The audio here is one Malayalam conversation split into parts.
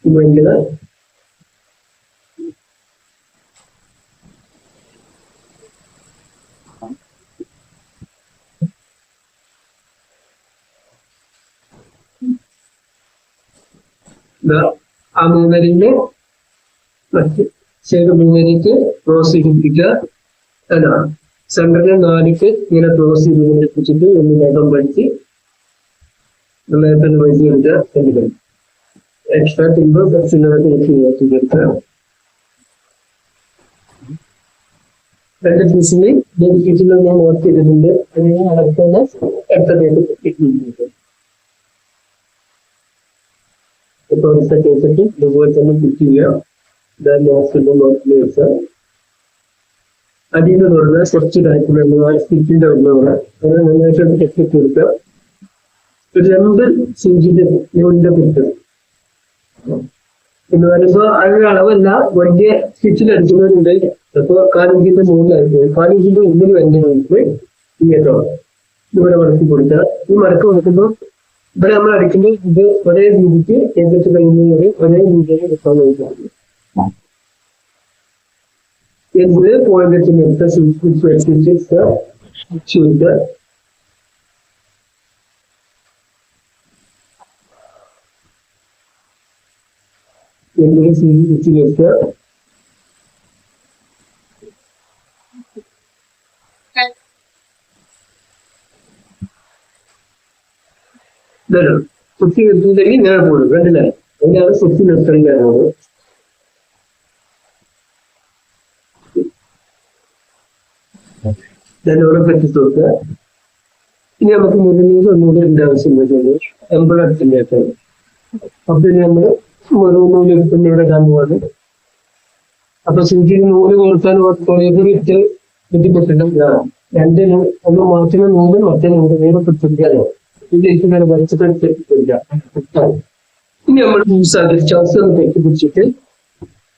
ഭയങ്കര ആ മൂന്നരിന്റെ മറ്റ് മൂന്നരിക്ക് ക്രോസ് ചെയ്തിപ്പിക്കുക എന്നാണ്. സെന്ററിന് 4ക്ക് ഇങ്ങനെ ക്രോസ് ചെയ്ത് പിടിപ്പിച്ചിട്ട് ഒന്ന് വേഗം പഠിച്ച് നന്നായിട്ട് വൈദ്യുതി എടുക്കുക എന്ന് കഴിയും. എക്സ്ട്രാ ടിമ്പർ എടുക്കുക. 2 പീസിന് ഡെഡിക്കേഷനിൽ ഞാൻ വർക്ക് ചെയ്തിട്ടുണ്ട്. അങ്ങനെ നടക്കുന്ന അടുത്തതായിട്ട് കേട്ടിട്ട് ഇതുപോലെ തന്നെ പിക്ക് ചെയ്യുക. അടിയിൽ തുറന്ന് കുറച്ച് ഇതായിട്ടുള്ള സ്റ്റിച്ചിന്റെ ഉള്ളതാണ്. അങ്ങനെ നന്നായിട്ട് ടെക്നിക്ക് കൊടുക്കുക. ഒരു 2 സൂചിന്റെ നൂലിന്റെ പിക്ക് എന്ന് പറയുമ്പോൾ അതിന്റെ അളവല്ല, വലിയ സ്റ്റിച്ചിൽ അടിക്കുന്നവരുണ്ട്. അപ്പൊ 4 ഇഞ്ചിന്റെ മുകളിലായിരിക്കും. 4 ഇഞ്ചിന്റെ ഉള്ളിൽ വേണ്ടത് ഇങ്ങോട്ടോ ഇവിടെ മടക്കി കൊടുക്കുക. ഈ മടക്ക് കൊടുക്കുമ്പോൾ ഇവിടെ നമ്മൾ അടിക്കുമ്പോൾ ഇത് ഒരേ രീതിക്ക് എതിർത്ത് കഴിയുന്നവരെ ഒരേ രീതിയിൽ എടുക്കാൻ വേണ്ടിയിട്ടാണ്. ഇതില് പോയിന്റ് എടുത്ത സ്വിച്ച് എന്തൊരു സ്വിച്ചിലെടുത്ത് കുത്തി നിർത്തുന്നെങ്കിൽ ഞാൻ പോകും. കണ്ടില്ലേ, അതിനാണ് കുത്തി നിർത്തലില്ലായിരുന്നത്. ഓരോ പറ്റി നോക്കുക. ഇനി നമുക്ക് മുഴുവൻ ഒന്നുകൂടി ഇതിന്റെ ആവശ്യം വരുന്നത് എംബ്രോയിഡറിന്റെ ആയിട്ടാണ്. അപ്പൊ ഇനി നമ്മള് നൂല് എടുക്കുന്ന ഇവിടെ കാണുവാണ്. അപ്പൊ ശരിക്കും നൂല് കോർക്കാൻ ഇട്ട് ബുദ്ധിമുട്ടുണ്ട്. 2 ഒന്ന് മാറ്റുന്ന നൂല് മറ്റേ നൂല് വേറെ പിടിച്ചിരിക്കാനോ ഇതിലേക്ക് ഇങ്ങനെ വരച്ചിട്ട്. ഇനി നമ്മൾ യൂസാക്കി ശ്വാസം ഒന്ന് തെറ്റി പിടിച്ചിട്ട്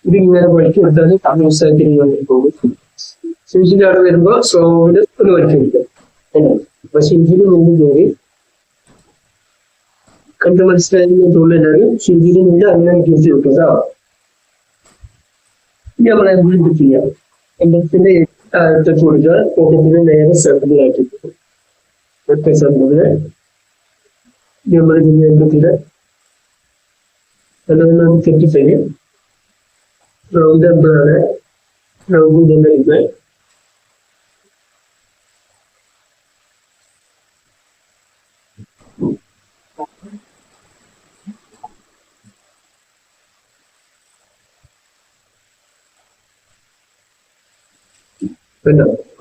ഇതിങ്ങനെ വഴിക്ക് എടുത്താൽ യൂസാക്കി ഇങ്ങനെ പോകും. ശുചിന്റെ അവിടെ വരുമ്പോ സ്ലോയില് ഒന്ന് വരച്ചെടുക്കാം. അപ്പൊ ശുചിന് മുന്നിൽ കയറി കണ്ട് മനസ്സിലായിരുന്ന തൊഴിലാണ് ശുചിന് മുന്നിൽ അങ്ങനെ കേസ് വെക്കുക. ഇനി നമ്മളെ ചെയ്യാം. എണ്ണത്തിന്റെ താഴത്തേക്ക് കൊടുക്കുക. കോട്ടത്തിന് നേരെ സെൻട്രലാക്കി ഒറ്റ സെൻട്രല് നമ്മൾ എണ്ണത്തിന്റെ എല്ലാം തെറ്റിപ്പേര് റൗണ്ട് എംബറാണ്. റൗണ്ട് തന്നെ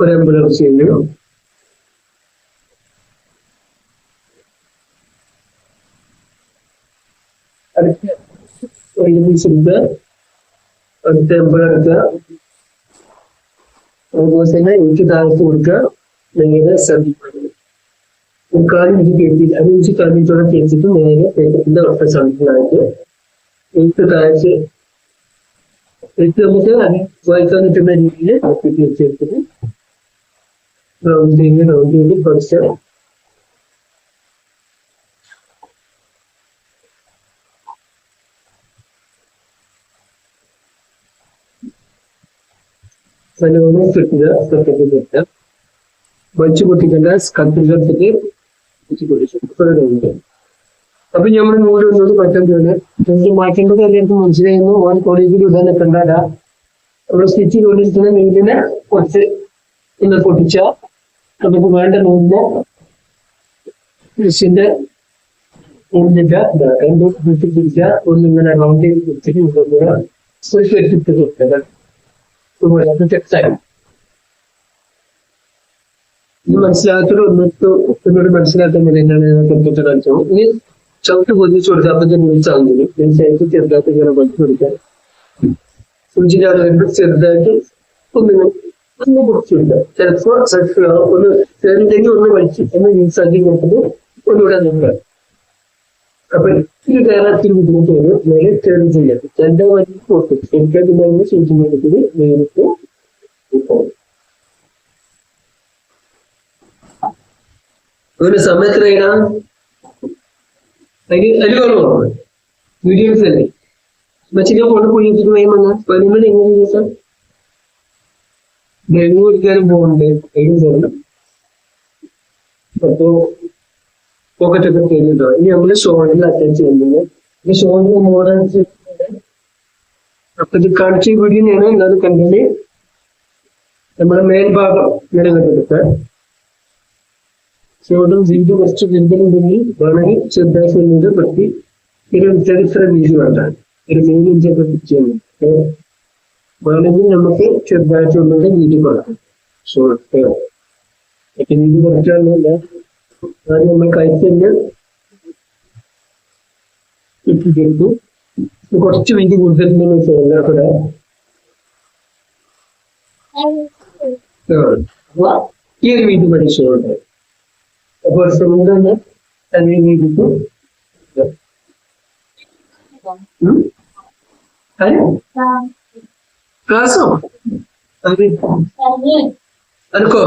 ഒരു ആംബുലൻസ് ചെയ്യുന്നു. അടുത്ത അടുത്ത ആംബുലൻസ് അതുപോലെ തന്നെ എനിക്ക് താഴത്ത് കൊടുക്കുക. നേരെ ശ്രദ്ധിക്കുന്നത് 1/4 ഇഞ്ച് കേട്ടി 5 ഇഞ്ച് കാലിത്തോടെ കേട്ടിട്ട് നേരെ പേപ്പറിന്റെ ഒറ്റ സ്ഥലത്തിലായിട്ട് എനിക്ക് താഴ്ച നമുക്ക് വായിക്കാൻ കിട്ടുന്ന രീതിയിൽ വെച്ചെടുത്തിട്ട് റൗണ്ട് ചെയ്ത് കുറച്ച് നല്ലോണം കിട്ടുക. വച്ച് പൊട്ടിക്കേണ്ട കത്തിലെടുത്തിട്ട് അപ്പൊ നമ്മൾ നൂല് ഒന്നത് പറ്റുന്നത് നിങ്ങൾക്ക് മാറ്റേണ്ടത് എല്ലാവർക്കും മനസ്സിലായിരുന്നു. ഓൻ കോളേജിൽ ഇടാൻ കണ്ടാല നമ്മുടെ സ്റ്റിച്ച് കൊണ്ടിരിക്കുന്ന നൂലിനെ കുറച്ച് ഒന്ന് പൊട്ടിച്ച നമുക്ക് വേണ്ട നൂലിനെ കൃഷിന്റെ നൂലിന്റെ 2 പിടിച്ച ഒന്നിങ്ങനെ റൗണ്ട് ചെയ്ത് പിടിച്ചിട്ട് കൊടുക്കുക. തെറ്റായി ഇത് മനസ്സിലാക്കാത്ത ഒന്നോട് മനസ്സിലാക്കാൻ വേണ്ടിയിട്ടാണ് ഞാൻ കമ്പ്യൂട്ടർ കാണിച്ചത്. ഇനി ചവിട്ട് പൊതിച്ചു കൊടുക്കുക. അപ്പത്തെ മുറിച്ചാകുന്നത് ശരിക്കും ചെറുതായിട്ട് ഇങ്ങനെ പഠിച്ചു കൊടുക്കാൻ സൂചിന്റെ ചെറുതായിട്ട് ഒന്ന് പൊടിച്ചു കൊടുക്കുക. ചിലപ്പോ ഒന്ന് ചെറുതെങ്കിൽ ഒന്ന് പഠിച്ചു ഒന്ന് യൂസാക്കി കൊടുത്തത് ഒന്നുകൂടെ നോക്കുക. അപ്പൊ ഇത് കേരളത്തിൽ ബുദ്ധിമുട്ട് വരും. നേരെ ചെറിയ ചെയ്യാം. 2 വരി കൊടുക്കും. എനിക്കതിന്റെ സൂചിമെടുത്തത് നേരിട്ട് ഒരു സമയത്ത് അതിന് കുറവാണ്. മീഡിയംസ് അല്ലേ മച്ചിനെ കൊണ്ട് പോയി വന്ന വരുമ്പോൾ എങ്ങനെ ദിവസം ഡ്രൈവ് ഓടിക്കാനും പോകുന്നുണ്ട് അതിനും പോകണം. അപ്പോ പോക്കറ്റൊക്കെ കഴിഞ്ഞിട്ടോ ഇനി നമ്മള് ഷോൾഡറിൽ അറ്റാച്ച് ചെയ്യുന്നത് ഷോൾഡർ മോഡൽ അപ്പൊ ഇത് കാണിച്ച വീടിനെയാണ് എന്നാലും കണ്ടത് നമ്മുടെ മേൽഭാഗം ഇങ്ങനെ കണ്ടെടുക്കുക. ഷോൾഡർ വീട് കുറച്ച് കൂടുതലുണ്ടെങ്കിൽ വേണമെങ്കിൽ ചെറുതായിട്ട് പറ്റി ഒരു ചരിത്ര വീട് വേണ്ട ഒരു 3 ഇഞ്ചൊക്കെ ഫിക്സ് ചെയ്യുന്നു. വേണമെങ്കിൽ നമുക്ക് ചെറുതായിട്ടുണ്ടെങ്കിൽ വീട്ടിൽ കൊടുക്കാം. ഷോൾഡർ വീട് കുറച്ചാണെന്നല്ല ആദ്യം നമ്മൾ കയറ്റല് ഇട്ടിട്ടെടുത്തു. കുറച്ച് വീതി കൂടുതൽ ഷോൾഡർ കൂടെ ഈ ഒരു വീതി മതി ഷോൾഡർ. അപ്പൊ ഷോൾഡറിന് തനി വീതിക്കും ക്ലാസ്സോ അനക്കോ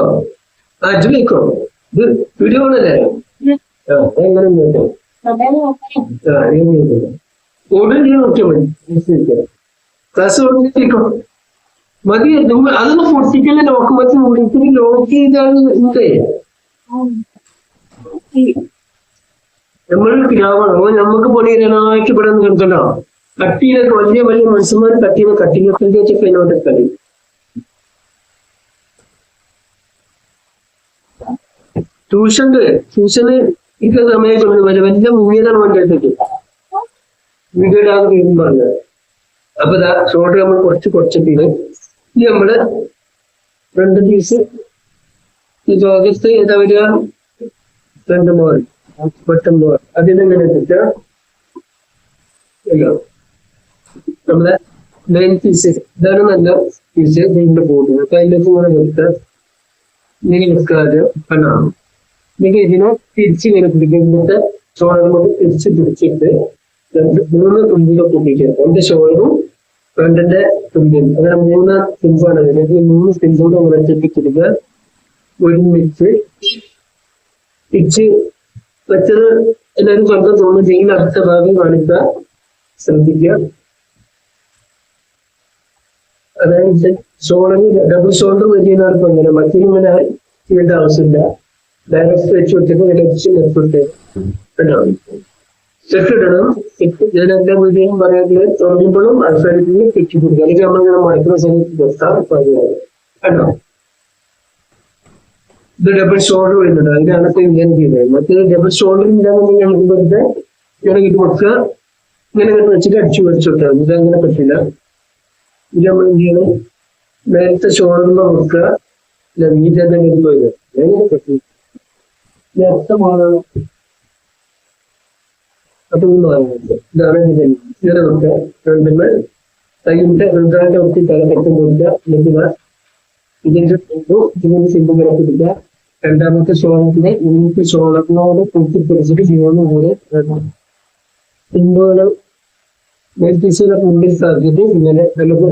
അജുലേക്കോ ഇത് വീഡിയോ ആണല്ലേ എങ്ങനെ ഓർഡർ ചെയ്യാൻ നോക്കിയാൽ മതി. ക്ലാസ് ഓർഡറിലേക്കോ മതി. അതൊന്ന് പൊട്ടിക്കല്ലേ നോക്കുമ്പോ ഇത്തിരി ലോക്ക് ചെയ്താണ് ഇതേ നമ്മൾ ഗ്രാമമാണോ നമുക്ക് പണി തരാനായിട്ട് ഇവിടെ നിന്ന് കിടക്കണ്ടോ. കട്ടിയിലൊക്കെ വലിയ വലിയ മനുഷ്യന്മാർ കട്ടിയിലൊക്കെ വെച്ചൊക്കെ അതിനോട്ട് കളി. ട്യൂഷന് എനിക്ക് സമയത്ത് വലിയ മുങ്ങിയതാണ് വണ്ടി അടുത്തേക്ക് വീഡിയോയിലാണ് പേരും പറഞ്ഞത്. അപ്പൊ ഇതാ ഷോർട്ട് നമ്മൾ കുറച്ചിട്ടില്ല. ഇനി നമ്മള് ഫ്രണ്ട് പീസ് ഈ ഓഗസ്റ്റ് ഏതാ വരിക ഫ്രണ്ട് മോൾ ബട്ടൺ മോൾ അതിനെങ്ങനെ എത്തിച്ചാ നമ്മുടെ മെയിൻ പീസ് ഇതാണ് നല്ല പീസ് ഇതിന്റെ പോകുന്നത്. അപ്പൊ അതിലേക്ക് ഇങ്ങനെ വെക്കുക ഇങ്ങനെ വെക്കാതെ കണ്ണാണ്. നിങ്ങൾക്ക് ഇതിനെ തിരിച്ച് ഇങ്ങനെ പിടിക്കുന്നിട്ട് ഷോൾഡർ കൊണ്ട് തിരിച്ച് പിടിച്ചിട്ട് 3 തുമ്പികൾ പൊട്ടിക്കുക. എന്റെ ഷോൾഡറും ഫ്രണ്ടിന്റെ തുമ്പിയും അങ്ങനെ 3 തുമ്പാണ്. 3 തുമ്പോട് നമ്മൾ ചെപ്പിച്ചെടുക്കുക. ഒരുമിച്ച് തിരിച്ച് വെച്ചത് എല്ലാവരും സ്വന്തം തോന്നുന്നെങ്കിൽ അടുത്ത ഭാഗം കാണിക്കാൻ ശ്രദ്ധിക്കുക. അതായത് ഷോൾഡറിന് ഡബിൾ ഷോൾഡർ വലിയവർക്ക് അങ്ങനെ മറ്റൊരു ഇങ്ങനെ ചെയ്യേണ്ട ആവശ്യമില്ല. ഡയറക്റ്റ് വെച്ച് കൊടുത്തിട്ട് സെറ്റ് ഇടണം. ഞാൻ എല്ലാ വീഡിയോയും പറയാറില്ല തുടങ്ങുമ്പോഴും അവസാനിപ്പിക്കും തെറ്റി കൊടുക്കുക. അല്ലെങ്കിൽ നമ്മളിങ്ങനെ മൈക്രോ സമയത്ത് നിർത്താൻ പാടില്ല കേട്ടോ. ഇത് ഡബിൾ ഷോൾഡർ വരുന്നുണ്ട്. അതിനകത്ത് ഇങ്ങനെ ചെയ്തത് മറ്റേ ഡബിൾ ഷോൾഡർ ഇല്ലാന്നുണ്ടെങ്കിൽ നമുക്ക് വെറുതെ ഇങ്ങനെ കിട്ടി കൊടുക്കുക. ഇങ്ങനെ ഇങ്ങനെ വെച്ചിട്ട് അടിച്ചു മേടിച്ചു കൊടുത്താൽ ഇത് അങ്ങനെ പറ്റില്ല. ഇത് നമ്മൾ എന്ത് ചെയ്യണം നേരത്തെ ഷോൾഡറിന് കൊടുക്കുക. ഇല്ല വീട്ടിൽ തന്നെ പോയത് എങ്ങനെ പറ്റും വ്യക്തമാണ്. അപ്പൊ ഇതാണ് ഇങ്ങനെ കൊടുക്കുക. രണ്ടിന് കൈന്റെ വൃന്ദാന്റെ ഒത്തി തലക്കെട്ടും കൊടുക്കുക. ഇതിന്റെ സിംബിൾ വരെ കൊടുക്കുക. രണ്ടാമത്തെ ഷോളറിനെ ഇന്നത്തെ ഷോളറിനോട് കൂട്ടിപ്പിടിച്ചിട്ട് ജീവനും കൂടെ സിംബോള് മേൽപ്പീസിന്റെ മുമ്പിൽ സാധിച്ചിട്ട് ഇങ്ങനെ നമുക്ക്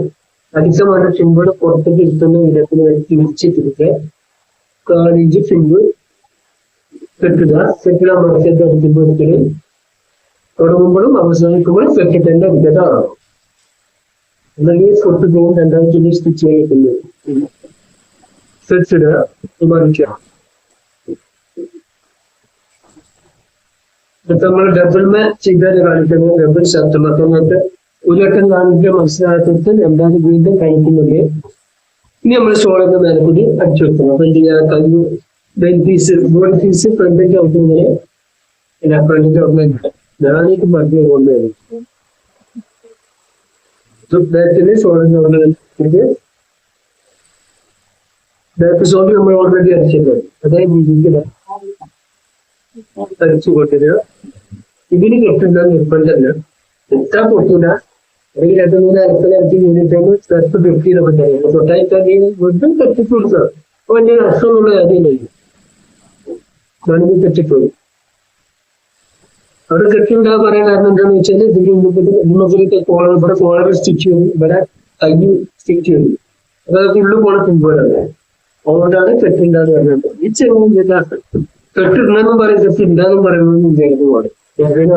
അധികമായിട്ട് സിംബോള് പുറത്തേക്ക് എടുത്തുന്ന വിധത്തിൽ തിരിച്ചിട്ടിട്ട് 4 ഇഞ്ച് സിംബിൾ കെട്ടുക. കെട്ടിട മത്സ്യത്തെ അടിക്കുമ്പോഴത്തേക്ക് തുടങ്ങുമ്പോഴും അവസാനിക്കുമ്പോൾ കെട്ടിട്ടന്റെ വിധതാണ്. അല്ലെങ്കിൽ പൊട്ടു പോകും. രണ്ടാമത്തെ സ്റ്റിച്ച് ചെയ്തിട്ടുണ്ട്. സെറ്റ് മറിക്കുക. നമ്മൾ ഡബിൾമേ ചെയ്താൽ കാണിക്കുന്നത് ഡബിൾ ഷർട്ട് മറ്റൊന്നിട്ട് ഒരു വട്ടം കാണിക്കുക മനസ്സിലാക്കിയിട്ട് രണ്ടാമത് വീണ്ടും കഴിക്കുന്നുണ്ട്. ഇനി നമ്മൾ ഷോളൊക്കെ മേലെ കൂടി അടിച്ചു വെക്കണം. അപ്പൊ എന്ത് ചെയ്യാൻ കഴിഞ്ഞു ബെൽ പീസ് ബോഡി പീസ് ഫ്രണ്ടിന്റെ ഔട്ടിങ്ങനെ ഫ്രണ്ടിന്റെ ഔട്ടിലേക്ക് ഞാനേക്ക് മധ്യ കൊണ്ടുവരും. ബാക്കില് ഷോളിന്റെ ഔട്ടിലേക്ക് ബാക്ക് ഷോൾഡർ നമ്മൾ ഓൾറെഡി അടിച്ചിട്ടുണ്ട്. അതായത് രീതിയിൽ അടിച്ചു കൊണ്ടിരുക. ഇതിന് കെട്ടുന്ന നിർബന്ധമല്ല. എത്താൻ പൊട്ടില്ല. അല്ലെങ്കിൽ 2-3 അരക്കി കഴിഞ്ഞിട്ടാണ് സ്റ്റെപ്പ് കെട്ടിയതൊക്കെ തന്നെ തൊട്ടായിട്ട് വീണ്ടും കെട്ടിച്ചു കൊടുക്കുക. അപ്പൊ വലിയ നഷ്ടമുള്ള കാര്യമില്ല. വേണമെങ്കിൽ കെട്ടിപ്പോയി അവിടെ കെട്ടിണ്ടാ പറയാൻ കാരണം എന്താണെന്ന് വെച്ചാൽ ഇതിന്റെ കോളർ സ്റ്റിച്ച് ചെയ്യും. ഇവിടെ കൈ സ്റ്റിച്ച് ചെയ്യും. അതൊക്കെ ഉള്ളിൽ പോണ തുമ്പോഴാണ്. അതുകൊണ്ടാണ് കെട്ടുണ്ടാന്ന് പറഞ്ഞത്. ഈ ചെറിയ കെട്ടിടണമെന്നും പറയും കെട്ടിണ്ടാന്നും പറയുന്നതും വിചാരിക്കുന്നു.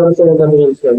അവസ്ഥ എന്താണെന്ന് ചോദിച്ചാൽ